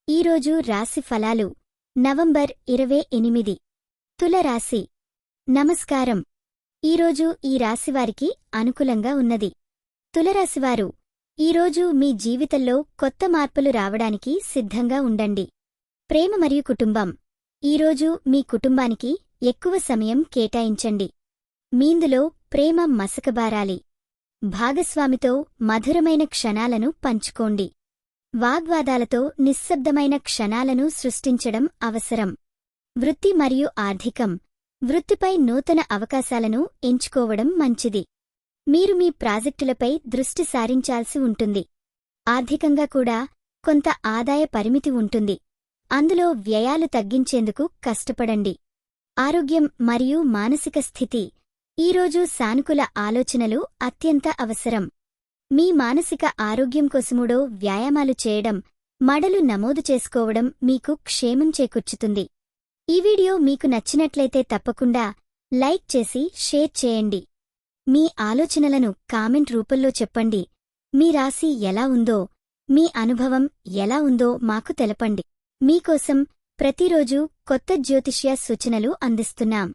ఈరోజు రాశి ఫలాలు నవంబర్ 28 తులరాశి. నమస్కారం. ఈరోజు ఈ రాశివారికి అనుకూలంగా ఉన్నది. తులరాశివారు ఈరోజు మీ జీవితంలో కొత్త మార్పులు రావడానికి సిద్ధంగా ఉండండి. ప్రేమ మరియు కుటుంబం. ఈరోజు మీ కుటుంబానికి ఎక్కువ సమయం కేటాయించండి. మీందులో ప్రేమ మసకబారాలి. భాగస్వామితో మధురమైన క్షణాలను పంచుకోండి. వాగ్వాదాలతో నిశ్శబ్దమైన క్షణాలను సృష్టించడం అవసరం. వృత్తి మరియు ఆర్థికం. వృత్తిపై నూతన అవకాశాలను ఎంచుకోవడం మంచిది. మీరు మీ ప్రాజెక్టులపై దృష్టి సారించాల్సి ఉంటుంది. ఆర్థికంగా కూడా కొంత ఆదాయ పరిమితి ఉంటుంది. అందులో వ్యయాలు తగ్గించేందుకు కష్టపడండి. ఆరోగ్యం మరియు మానసిక స్థితి. ఈరోజు సానుకూల ఆలోచనలు అత్యంత అవసరం. మీ మానసిక ఆరోగ్యం కోసమూడో వ్యాయామాలు చేయడం, మడలు నమోదు చేసుకోవడం మీకు క్షేమం చేకూర్చుతుంది. ఈ వీడియో మీకు నచ్చినట్లయితే తప్పకుండా లైక్ చేసి షేర్ చేయండి. మీ ఆలోచనలను కామెంట్ రూపంలో చెప్పండి. మీ రాశి ఎలా ఉందో, మీ అనుభవం ఎలా ఉందో మాకు తెలపండి. మీకోసం ప్రతిరోజూ కొత్త జ్యోతిష్య సూచనలు అందిస్తున్నాం.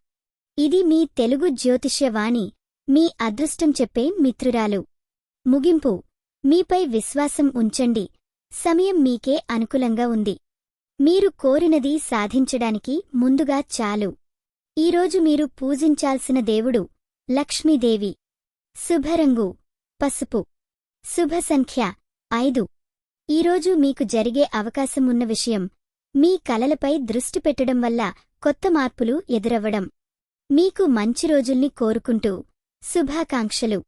ఇది మీ తెలుగు జ్యోతిష్యవాణి, మీ అదృష్టం చెప్పే మిత్రురాలు. ముగింపు. మీపై విశ్వాసం ఉంచండి. సమయం మీకే అనుకూలంగా ఉంది. మీరు కోరినది సాధించడానికి ముందుగా చాలు. ఈరోజు మీరు పూజించాల్సిన దేవుడు లక్ష్మీదేవి. శుభరంగు పసుపు. శుభ సంఖ్య 5. ఈరోజు మీకు జరిగే అవకాశం ఉన్న విషయం మీ కలలపై దృష్టి పెట్టడం వల్ల కొత్త మార్పులు ఎదురవ్వడం. మీకు మంచి రోజుల్ని కోరుకుంటూ శుభాకాంక్షలు.